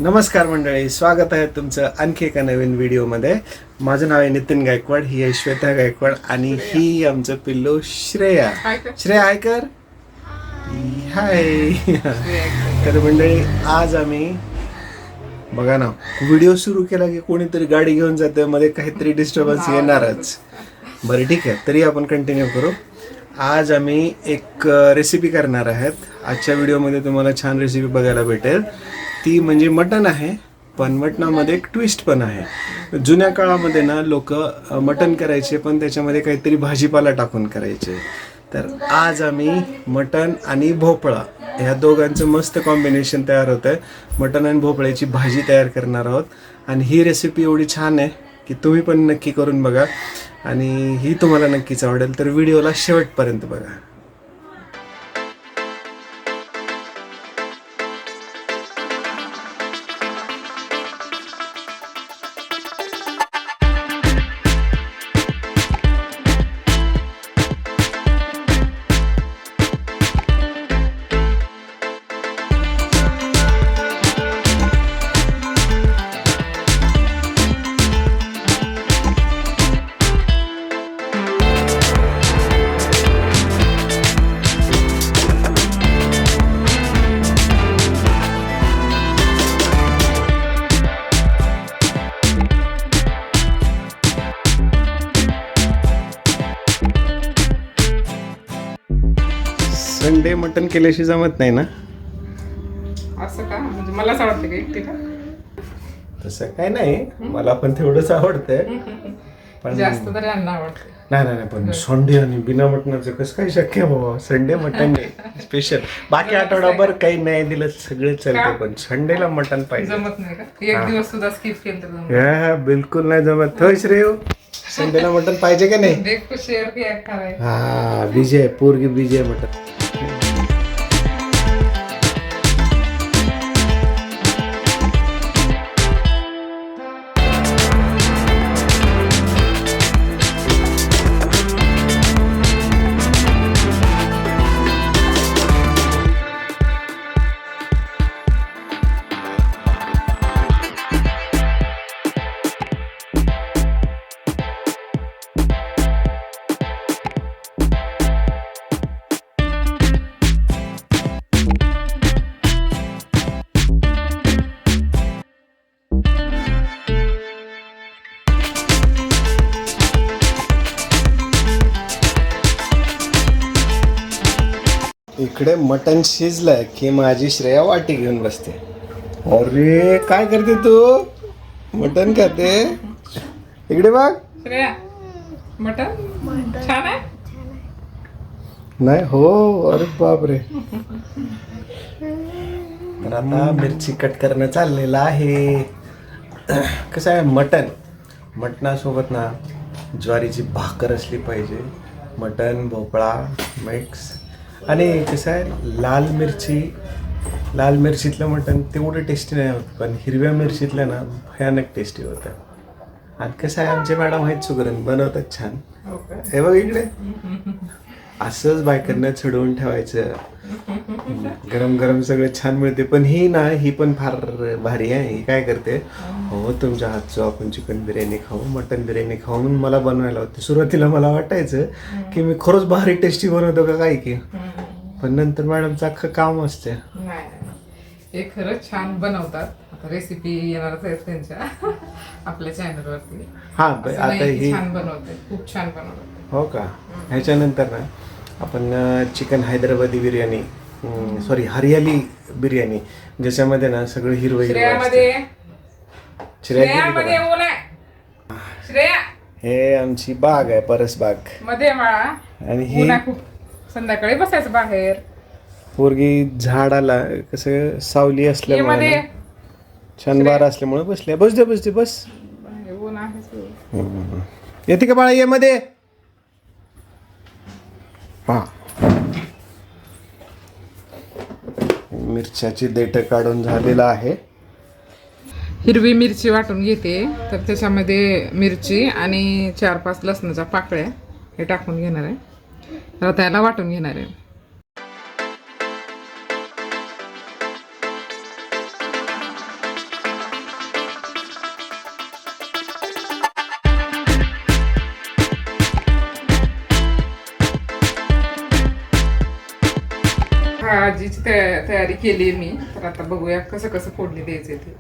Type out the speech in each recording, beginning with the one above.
नमस्कार मंडळी, स्वागत आहे तुमचं आणखी एका नवीन व्हिडिओमध्ये. माझं नाव आहे नितीन गायकवाड, ही आहे श्वेता गायकवाड आणि ही आमचं पिल्लू श्रेया. श्रेया हाय कर. हाय. तर मंडळी, आज आम्ही बघा ना, व्हिडिओ सुरू केला की कोणीतरी गाडी घेऊन जाते, मध्ये काहीतरी डिस्टर्बन्स येणारच. बरं ठीक आहे, तरी आपण कंटिन्यू करू. आज आम्ही एक रेसिपी करणार आहेत. आजच्या व्हिडिओमध्ये तुम्हाला छान रेसिपी बघायला भेटेल. ती म्हणजे मटण आहे, पण मटणामध्ये एक ट्विस्ट पण आहे. जुन्या काळामध्ये ना लोक मटण करायचे, पण त्याच्यामध्ये काहीतरी भाजीपाला टाकून करायचे. तर आज आम्ही मटण आणि भोपळा ह्या दोघांचं मस्त कॉम्बिनेशन तयार होतं आहे. मटण आणि भोपळ्याची भाजी तयार करणार आहोत आणि ही रेसिपी एवढी छान आहे की तुम्ही पण नक्की करून बघा आणि ही तुम्हाला नक्कीच आवडेल. तर व्हिडिओला शेवटपर्यंत बघा. संडे मटण केल्याशी जमत नाही ना? असं का? म्हणजे मलाच आवडते का एकटीला? तसं काय नाही, मला पण तेवढंच आवडतंय, पण जास्त तर यांना आवडते. नाही पण संडे आणि बिना मटणाचं कसं काय शक्य बाबा? संडे मटण स्पेशल. बाकी आठवडाभर काही नाही दिलं सगळे चालते, पण संडेला मटण पाहिजे. जमत नाही का? एक दिवस सुद्धा स्किप केलं तर जमत हा, बिलकुल नाही जमत. होय श्रेय, संडेला मटण पाहिजे का नाही? नाही. शेअर की एक करायचं. हा, बीजे पोरगी बीजे मटण. इकडे मटण शिजलं की माझी श्रेया वाटी घेऊन बसते. अरे काय करते तू? मटण खाते? इकडे बघ. श्रेया, मटण छान आहे. नाही हो, अरे बापरे. तर आता मिरची कट करणं चाललेलं आहे. कसं आहे, मटणासोबत ना ज्वारीची भाकर असली पाहिजे. मटण भोपळा मिक्स. आणि कसं आहे, लाल मिरचीतलं मटण तेवढं टेस्टी नाही होत, पण हिरव्या मिरचीतलं ना भयानक टेस्टी होतं. आणि कसं आहे, आमचे मॅडम आहेत सुगरण, बनवतात छान. हे बघ इकडे, असंच बायकांना चढवून ठेवायचं. गरम गरम सगळं छान मिळते. पण ही पण फार भारी आहे. ही काय करते, हो तुमच्या हातचं आपण चिकन बिर्याणी खाऊ, मटन बिर्याणी खाऊ म्हणून मला बनवायला होते. सुरुवातीला मला वाटायचं की मी खरंच भारी टेस्टी बनवतो का काय की, पण नंतर मॅडमचं अख्खं काम असते. हे खरंच छान बनवतात. आता रेसिपी येणारच आहे त्यांच्या आपल्या चॅनलवरती. हा, आता ही छान बनवते, खूप छान बनवते. हो का? ह्याच्यानंतर ना आपण चिकन हैदराबादी बिर्याणी, सॉरी हरियाली बिर्याणी, ज्याच्यामध्ये ना सगळं हिरवं हे आमची बाग आहे, परस बाग मध्ये माळा. आणि ही संध्याकाळी बसायचं बाहेर. पोरगी झाडाला कसं सावली असल्यामुळे, छान वारा असल्यामुळे बसल्या. बस. ऊन आहे. येते का बाळा? ये मध्ये. हा, मिरच्याची देठ काढून झालेला आहे. हिरवी मिरची वाटून घेते, तर त्याच्यामध्ये मिरची आणि 4-5 लसणाच्या पाकळ्या हे टाकून घेणार आहे. तर त्याला वाटून घेणार आहे. भाजीची तयारी केली मी. तर आता बघूया कसं कसं फोडणी द्यायचे ते.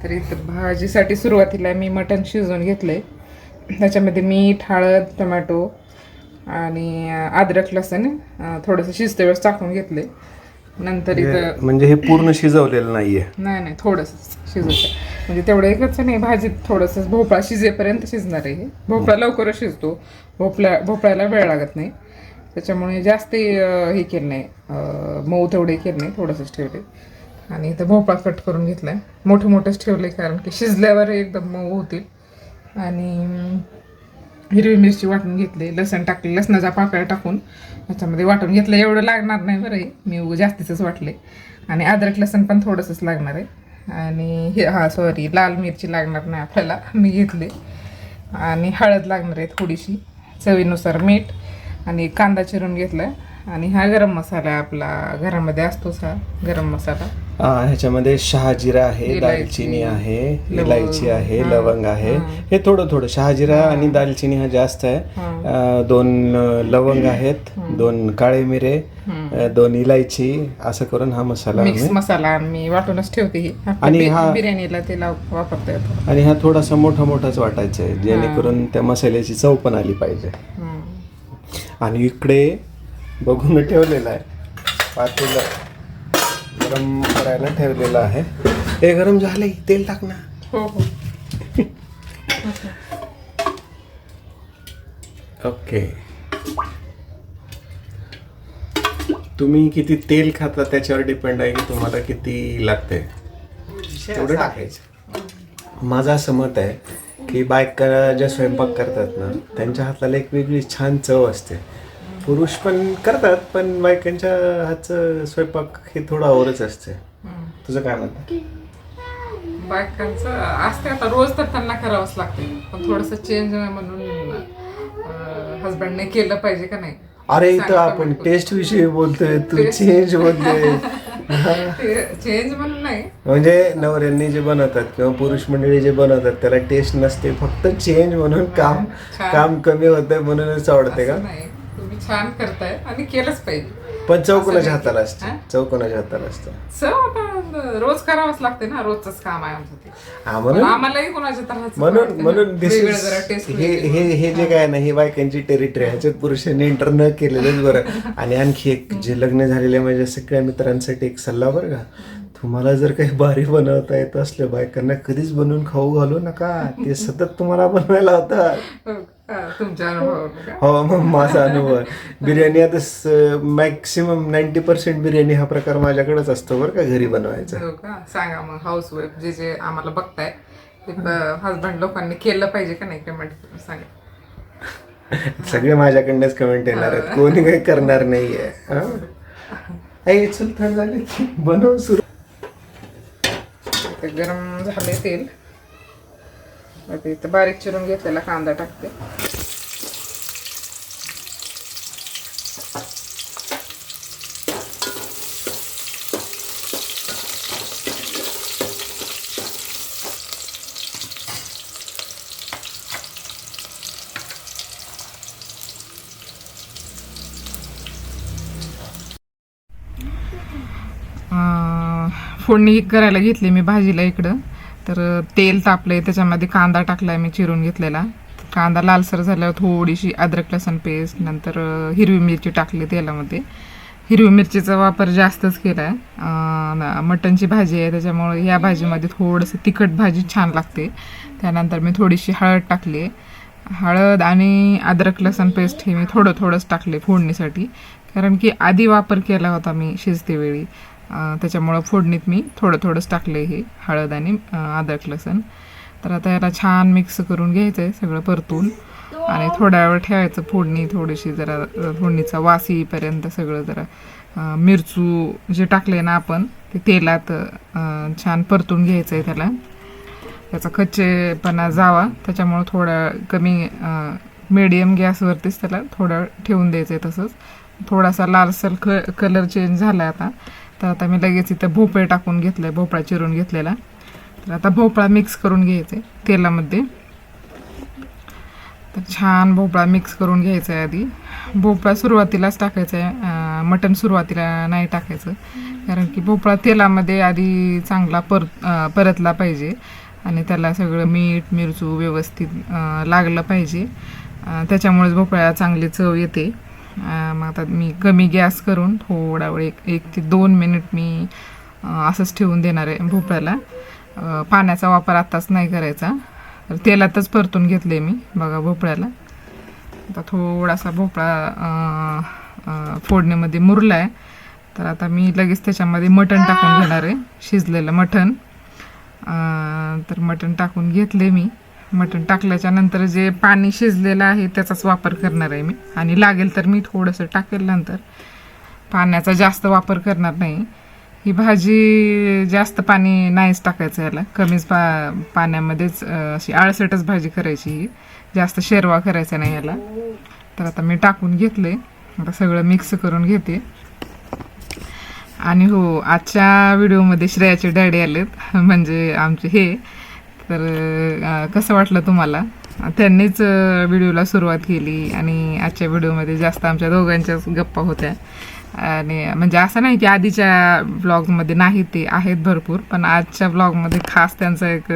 तर इथं भाजीसाठी सुरुवातीला मी मटण शिजवून घेतलंय. त्याच्यामध्ये मीठ, हळद, टोमॅटो आणि अद्रक लसूण थोडंसं शिजते वेळेस टाकून घेतले. नंतर इथं म्हणजे हे पूर्ण शिजवलेलं नाहीये. नाही थोडंसं शिजवतं. म्हणजे तेवढं एकच नाही, भाजीत थोडंसं भोपळा शिजेपर्यंत शिजणार आहे. भोपळा लवकरच शिजतो, भोपळ्याला वेळ लागत नाही. त्याच्यामुळे जास्त हे केलं नाही, मऊ तेवढे केलं नाही, थोडंसंच ठेवले. आणि इथं भोपळा कट करून घेतलाय, मोठेच ठेवले कारण की शिजल्यावर एकदम मऊ होतील. आणि हिरवी मिरची वाटून घेतली, लसण टाकले, लसणाचा पाकळ्या टाकून ह्याच्यामध्ये वाटून घेतलं. एवढं लागणार नाही बरं, मी जास्तीच वाटले. आणि अद्रक लसण पण थोडंसंच लागणार आहे. आणि हे लाल मिरची लागणार नाही आपल्याला, मी घेतले. आणि हळद लागणार आहे थोडीशी, चवीनुसार मीठ. आणि कांदा चिरून घेतला. आणि हा गरम मसाला आहे आपला, घरामध्ये असतोच हा गरम मसाला. ह्याच्यामध्ये शहाजिरा आहे, दालचिनी आहे, इलायची आहे, लवंग आहे. हे थोडं शहाजिरा आणि दालचिनी हा जास्त आहे. 2 लवंग आहेत, 2 काळे मिरे, 2 इलायची, असं करून हा मसाला मिक्स मसाला मी वाटूनच ठेवते. ही आणि बिर्याणीला त्याला वापरता येतो. आणि हा थोडासा मोठाच वाटायचा आहे, जेणेकरून त्या मसाल्याची चव पण आली पाहिजे. आणि इकडे बघून ठेवलेला आहे पातेलं, गरम करायला ठेवलेलं आहे. हे गरम झाले, तेल टाक ना. हो ओके. तुम्ही किती तेल खाता त्याच्यावर डिपेंड आहे की तुम्हाला किती लागते तेवढं टाकायचं. माझं असं मत आहे की बायका ज्या स्वयंपाक करतात ना, त्यांच्या हाताला एक वेगळी छान चव असते. पुरुष पण करतात, पण बायकांच्या हातचं स्वयंपाक हे थोडं आवडच असते. तुझं काय म्हणतं? बायकांचं असते, आता रोज तर त्यांना करावंच लागते, पण थोडंसं चेंज म्हणून हजबंडने केलं पाहिजे का नाही. अरे इथं आपण टेस्ट विषयी बोलतोय, तू चेंज बोलतोय. चेंज म्हणून नाही, म्हणजे नवऱ्यांनी जे बनवतात किंवा पुरुष मंडळी जे बनवतात त्याला टेस्ट नसते, फक्त चेंज म्हणून काम कमी होतंय म्हणूनच आवडते का? नाही, तुम्ही छान करताय आणि केलंच पाहिजे. पण चव कोणाच्या हाताला असते? चव कोणाच्या हाताला असतं? चव आता रोज करावंच लागते ना, रोजच काम आहे आमचं ते. म्हणून आम्हालाही कोणाच्या तर म्हणून हे जे काय ना, ही बायकांची टेरिटरी, ह्याच्यात पुरुषांनी एंटर न केलेलंच बरं. आणि आणखी एक, जे लग्न झालेले माझ्या सगळ्या मित्रांसाठी एक सल्ला बरं का, तुम्हाला जर काही भारी बनवता येत असलं, बायकांना कधीच बनवून खाऊ घालू नका. ते सतत तुम्हाला बनवायला होतात. तुमच्या अनुभव? हो, मग माझा अनुभव. बिर्याणी आता मॅक्सिमम 90% बिर्याणी हा प्रकार माझ्याकडेच असतो बरं का, घरी बनवायचा. सांगा मग, हाऊस वाईफ जे आम्हाला बघताय, हजबंड लोकांनी केलं पाहिजे का नाही, कमेंट सांगा. सगळे माझ्याकडनंच कमेंट येणार आहेत, कोणी काही करणार नाहीये. चल थंड झाली, बनव सुरू. गरम झाले तेल, इथं बारीक चिरून घेतलेला कांदा टाकते. फोडणी करायला घेतली मी भाजीला इकडं. तर तेल तापलंय, त्याच्यामध्ये कांदा टाकलाय मी चिरून घेतलेला. कांदा लालसर झाल्यावर थोडीशी अद्रक लसूण पेस्ट, नंतर हिरवी मिरची टाकली तेलामध्ये. हिरवी मिरचीचा वापर जास्तच केला आहे, मटणची भाजी आहे त्याच्यामुळे या भाजीमध्ये थोडंसं तिखट भाजी छान लागते. त्यानंतर मी थोडीशी हळद टाकली. हळद आणि अद्रक लसूण पेस्ट हे मी थोडंच टाकले फोडणीसाठी, कारण की आधी वापर केला होता मी शिजतेवेळी, त्याच्यामुळं फोडणीत मी थोडंच टाकले हे हळद आणि अद्रक लसूण. तर आता याला छान मिक्स करून घ्यायचं आहे सगळं परतून, आणि थोड्या वेळ ठेवायचं फोडणी, थोडीशी जरा फोडणीचा वास येईपर्यंत सगळं. जरा मिरचू जे टाकले ना आपण ते तेलात छान परतून घ्यायचं आहे, त्याचा कच्चेपणा जावा, त्याच्यामुळं थोडा कमी मीडियम गॅसवरतीच त्याला थोडा ठेवून द्यायचं आहे. तसंच थोडासा लालसर कलर चेंज झाला आता. तर आता मी लगेच इथं भोपळे टाकून घेतलं आहे, भोपळा चिरून घेतलेला. तर आता भोपळा मिक्स करून घ्यायचा आहे तेलामध्ये. तर छान भोपळा मिक्स करून घ्यायचा आहे. आधी भोपळा सुरुवातीलाच टाकायचा आहे, मटण सुरुवातीला नाही टाकायचं, कारण की भोपळा तेलामध्ये आधी चांगला परतला पाहिजे आणि त्याला सगळं मीठ मिरचू व्यवस्थित लागलं पाहिजे. त्याच्यामुळेच भोपळ्याला चांगली चव येते. मग आता मी कमी गॅस करून थोडा वेळ 1 ते 2 मिनिट मी असंच ठेवून देणार आहे भोपळ्याला. पाण्याचा वापर आत्ताच नाही करायचा, तर तेलातच परतून घेतले मी बघा भोपळ्याला. आता थोडासा भोपळा फोडणीमध्ये मुरला आहे, तर आता मी लगेच त्याच्यामध्ये मटण टाकून घेणार आहे, शिजलेलं मटण. तर मटण टाकून घेतले मी. मटण टाकल्याच्या नंतर जे पाणी शिजलेलं आहे त्याचाच वापर करणार आहे मी, आणि लागेल तर मी थोडंसं टाकेल नंतर. पाण्याचा जास्त वापर करणार नाही. ही भाजी जास्त पाणी नाहीच टाकायचं, याला कमीच पाण्यामध्येच अशी आळसटच भाजी करायची, ही जास्त शेरवा करायचा नाही याला. तर आता मी टाकून घेतले, आता सगळं मिक्स करून घेते. आणि हो, आजच्या व्हिडिओमध्ये श्रेयाचे डॅडी आलेत, म्हणजे आमचे हे. तर कसं वाटलं तुम्हाला? त्यांनीच व्हिडिओला सुरुवात केली आणि आजच्या व्हिडिओमध्ये जास्त आमच्या दोघांच्याच गप्पा होत्या. आणि म्हणजे असं नाही की आधीच्या ब्लॉगमध्ये नाही, ते आहेत भरपूर, पण आजच्या ब्लॉगमध्ये खास त्यांचं एक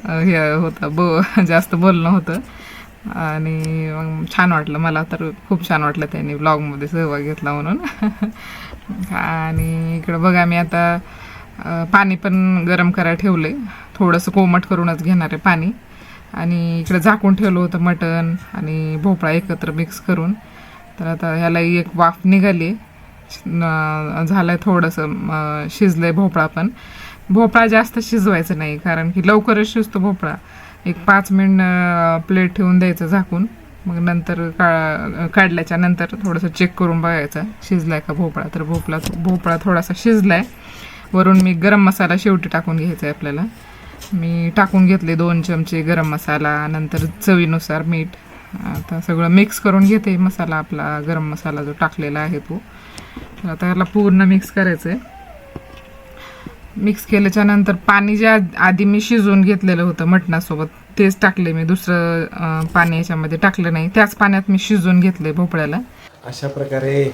हे होतं, जास्त बोलणं होतं. आणि मग छान वाटलं, मला तर खूप छान वाटलं त्यांनी ब्लॉगमध्ये सहभाग घेतला म्हणून. आणि इकडं बघा, मी आता पाणी पण गरम करायला ठेवले, थोडंसं कोमट करूनच घेणार आहे पाणी. आणि इकडं झाकून ठेवलं होतं मटण आणि भोपळा एकत्र मिक्स करून. तर आता ह्याला एक वाफ निघाली, झालंय थोडंसं शिजलंय भोपळा. पण भोपळा जास्त शिजवायचं नाही, कारण की लवकरच शिजतो भोपळा. 1-5 मिनिट प्लेट ठेवून द्यायचं झाकून, मग नंतर काढल्याच्या नंतर थोडंसं चेक करून बघायचं शिजलाय का भोपळा. तर भोपळा थोडासा शिजलाय. वरून मी गरम मसाला शेवटी टाकून घ्यायचा आहे आपल्याला. मी टाकून घेतले 2 चमचे गरम मसाला, नंतर चवीनुसार मीठ. आता सगळं मिक्स करून घेते मसाला, आपला गरम मसाला जो टाकलेला आहे तो. तर आता याला पूर्ण मिक्स करायचं आहे. मिक्स केल्याच्या नंतर पाणी जे आधी मी शिजवून घेतलेलं होतं मटणासोबत, तेच टाकले मी. दुसरं पाणी याच्यामध्ये टाकलं नाही, त्याच पाण्यात मी शिजवून घेतले भोपळ्याला. अशा प्रकारे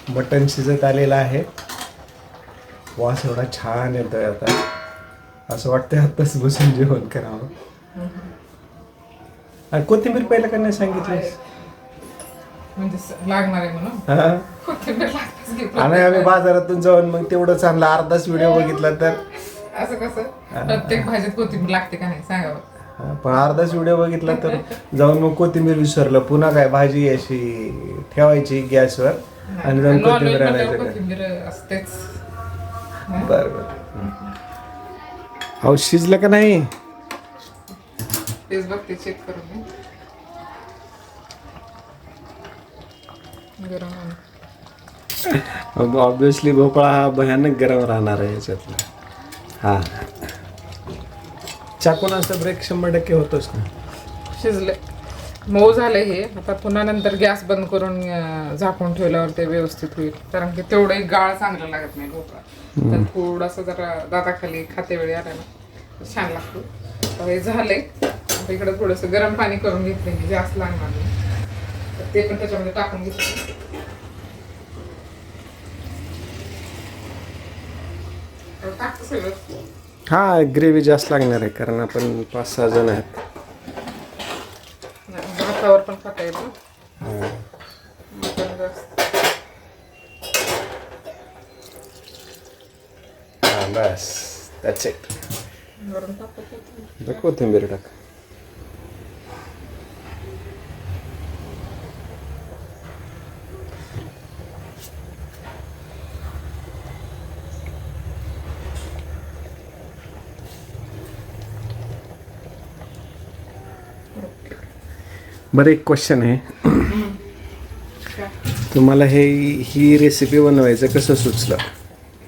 मटण शिजत आलेलं आहे. वास एवढा छान येतोय, आता असं वाटतं आत्ताच बसून जेवण करावं. कोथिंबीर पहिलं का नाही सांगितलंस? म्हणजे लागणार आहे म्हणून हा, कोथिंबीर लागतेच की. आणि आम्ही बाजारातून जाऊन मग तेवढं चांगलं अर्धाच व्हिडिओ बघितला तर असं कसं प्रत्येक भाजीत कोथिंबीर लागते का नाही सांगा बरं. पण अर्धाच व्हिडिओ बघितला तर जाऊन मग कोथिंबीर विसरलं. पुन्हा काय भाजी अशी ठेवायची गॅसवर आणि जाऊन कोथिंबीर आणायचं. कोथिंबीर असतेच. बरं बरं. अहो शिजलं का नाही? तेच बघते, चेक करून गरम आहे. ऑब्विसली भोपळा हा भयानक गरम राहणार आहे याच्यातला. हा, चाकून असं ब्रेक 100% होतोच ना. शिजले, मऊ झाले हे. आता पुन्हा नंतर गॅस बंद करून झाकून ठेवल्यावर ते व्यवस्थित होईल, कारण की तेवढं गाळ चांगलं लागत नाही भोपळा. तर थोडासा जरा दाताखाली खाते वेळी आला ना छान लागतो. तर हे झालंय. आता इकडं थोडंसं गरम पाणी करून घेतले मी, जास्त लागणार नाही, तर ते पण त्याच्यामध्ये टाकून घेतले. टाकतो सगळं. हा, ग्रेव्ही जास्त लागणार आहे, कारण आपण 5-6 जण आहेत. भातावर पण खाता येतो. बस, दॅट्स इट. वरून टाकतो कोथिंबीर टाक. बरं, एक क्वेश्चन आहे. तुम्हाला ही रेसिपी बनवायचं कसं सुचलं?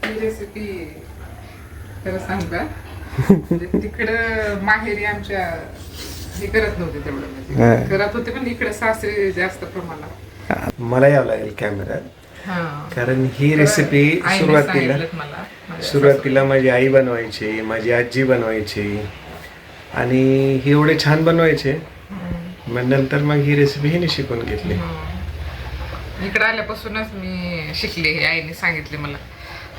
ही रेसिपी खरं सांग का, म्हणजे तिकडं माहेरी आमच्या हे करत नव्हते तेवढं, म्हणजे करत होते पण इकडे सासरी जास्त प्रमाणात. मला यावं लागेल कॅमेऱ्यात, कारण ही रेसिपी सुरुवातीला माझी आई बनवायची, माझी आजी बनवायची आणि ही एवढे छान बनवायचे. मग नंतर मग ही रेसिपी हिने शिकून घेतली. इकडे आल्यापासूनच मी शिकले, हे आईने सांगितले मला.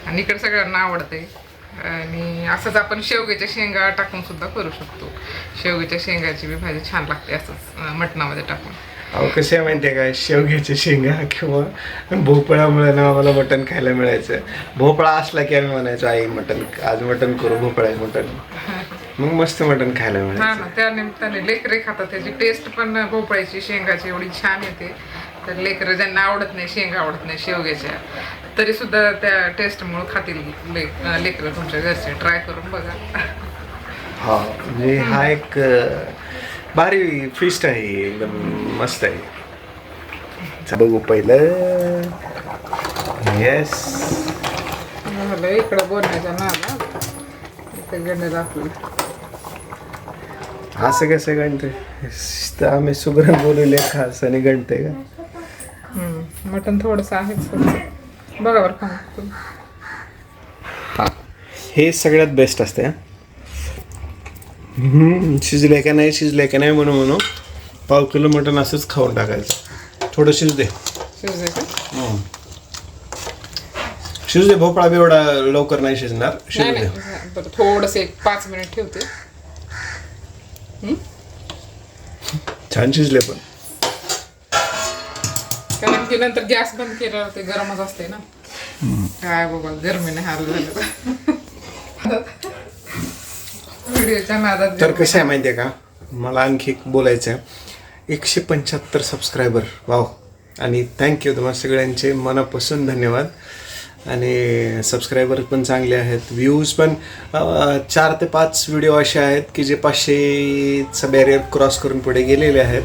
आणि इकडे सगळ्यांना आवडते. आणि असंच आपण शेवग्याच्या शेंगा टाकून सुद्धा करू शकतो. शेवग्याच्या शेंगाची बी भाजी छान लागते असंच मटणामध्ये टाकून. अहो कसे आहे माहिती आहे का, शेवग्याच्या शेंगा किंवा भोपळ्यामुळे ना आम्हाला मटण खायला मिळायचं. भोपळा असला की आम्ही म्हणायचो आई मटण, आज मटण करू, भोपळा मटण, मग मस्त मटण खायला हा मिळायचं. ना, त्या निमित्ताने लेकरे खातात. त्याची टेस्ट पण भोपळ्याची शेंगाची एवढी छान येते. तर लेकरं ज्यांना आवडत नाही, शेंगा आवडत नाही शेवग्याच्या, तरी सुद्धा त्या टेस्टमुळे खातील लेकरं तुमच्या घरचे. ट्राय करून बघा. हा म्हणजे हा एक भारी फिस्ट आहे, एकदम मस्त आहे. बघू पहिलं. येस, झालं इकडं बोलण्याच्या नाला इथे गणेश आपलं. असं कसं गणते, आम्ही सुग्रण बोलवले खास आणि गणते का. मटण थोडंसं आहेच बघा बरं खाऊन. हा, हे सगळ्यात बेस्ट असते. शिजले का नाही, शिजले का नाही म्हणून पाव किलो मटण असंच खाऊन टाकायचं. थोडं शिजते, शिजले का? शिजू दे. भोपळा बी एवढा लवकर नाही शिजणार. नाही शिजू दे. नाही, बरं थोडंसं एक 5 मिनिट ठेवते. छान शिजले पण. कारण की नंतर गॅस बंद केल्यावर ते गरमच असते ना. काय बाबा गरमीने हाल झालं. व्हिडिओच्या नादात तर कसं आहे माहिती आहे का, मला आणखी एक बोलायचं आहे. 175 सबस्क्रायबर, वाव. आणि थँक्यू तुम्हाला सगळ्यांचे मनापासून धन्यवाद. आणि सबस्क्रायबर पण चांगले आहेत. व्ह्यूज पण 4 ते 5 व्हिडिओ असे आहेत की जे 500चा बॅरियर क्रॉस करून पुढे गेलेले आहेत.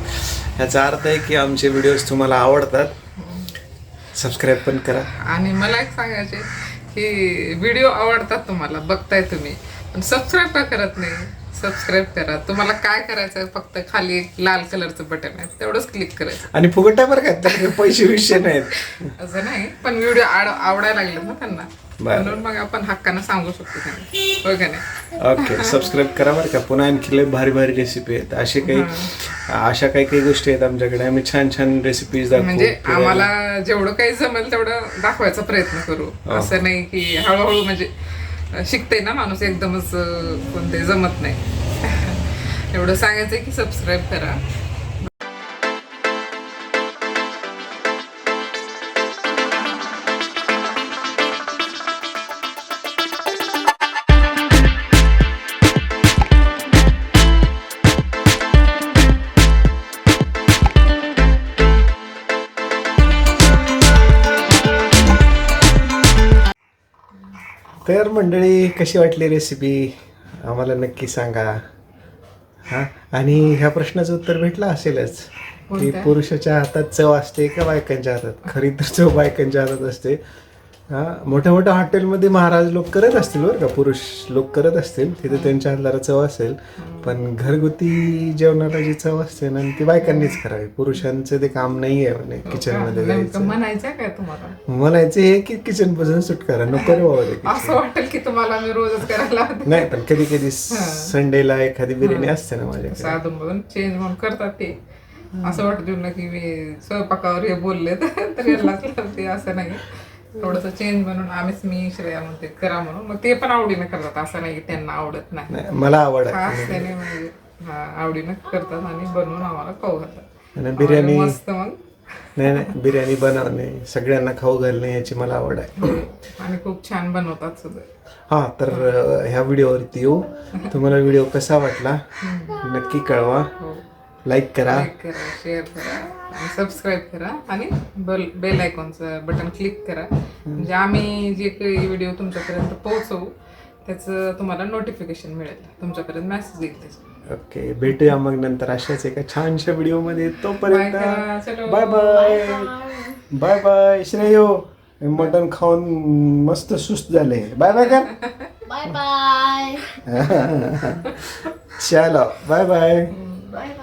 ह्याचा अर्थ आहे की आमचे व्हिडिओज तुम्हाला आवडतात. सबस्क्राईब पण करा. आणि मला एक सांगायचे की व्हिडिओ आवडतात तुम्हाला, बघताय तुम्ही, पण सबस्क्राईब का करत नाही? सबस्क्राईब करा. तुम्हाला काय करायचं, फक्त खाली एक लाल कलरचं बटन आहे, तेवढंच क्लिक करायचं. आणि फुकट आहे बरं का, त्याला पैसे विषय नाहीत. असं नाही, पण व्हिडिओ आवडायला लागले ना त्यांना, बरं. म्हणून मग आपण हक्कानं सांगू शकतो त्यांना, हो का नाही? ओके, सबस्क्राईब करा बरं का. पुन्हा आणखी लय भारी भारी रेसिपी आहेत. अशा काही गोष्टी आहेत आमच्याकडे. आम्ही छान छान रेसिपीज दाखवू. म्हणजे आम्हाला जेवढं काही जमेल तेवढं दाखवायचा प्रयत्न करू. असं नाही की हळूहळू, म्हणजे शिकते ना माणूस, एकदमच कोणते जमत नाही. एवढं सांगायचंय की सबस्क्राईब करा. तर मंडळी, कशी वाटली रेसिपी आम्हाला नक्की सांगा. हां, आणि ह्या प्रश्नाचं उत्तर भेटलं असेलच की पुरुषाच्या हातात चव असते का बायकांच्या हातात. खरी तर चव बायकांच्या हातात असते. हां, मोठ्या मोठ्या हॉटेलमध्ये महाराज लोक करत असतील बरं का, पुरुष लोक करत असतील, तिथे त्यांच्या हाताला चव असेल. पण घरगुती जेवणाला जी चव असते ना, ती बायकांनीच करावी. पुरुषांचं ते काम नाही आहे म्हणे किचनमध्ये जायचं. म्हणायचं काय तुम्हाला? म्हणायचं हे की किचन पासून सुटकारा नको रे बाबा ते. असं वाटेल की तुम्हाला मी रोजच करायला लावते. नाही, पण कधी कधी संडेला एखादी बिर्याणी असते ना माझ्याकडे. साधून मधून चेंज म्हणून करतात ते. असं वाटतं ना की मी स्वयंपाकावर हे बोलले तर यालाच लावते, असं नाही. थोडस चेंज म्हणून मी श्रेया म्हणते करा म्हणून, मग ते पण आवडीनं करतात. असं नाही की त्यांना आवडत नाही. मला आवड आहे. खास त्याने म्हणजे आवडीनं करतात आणि बनवून आम्हाला खाऊ घालतात. आणि बिर्याणी मस्त. मग नाही, बिर्याणी बनवणे, सगळ्यांना खाऊ घालणे याची मला आवड आहे. आणि खूप छान बनवतात सुद्धा. हा, तर ह्या व्हिडिओवरती येऊ. तुम्हाला व्हिडिओ कसा वाटला नक्की कळवा. लाईक करा, शेअर करा आणि सबस्क्राईब करा आणि बेल आयकॉनचं बटन क्लिक करा. म्हणजे आम्ही जे काही व्हिडिओ तुमच्यापर्यंत पोहोचवू त्याचं तुम्हाला नोटिफिकेशन मिळेल, तुमच्यापर्यंत मेसेज येईल त्याचा. ओके, भेटूया मग नंतर अशाच एका छानशा व्हिडिओमध्ये. तोपर्यंत बाय बाय. Bye bye. श्रेयो, मटण खाऊन मस्त सुस्त झाले. बाय बाय कर. Bye bye. चलो बाय बाय. Bye bye.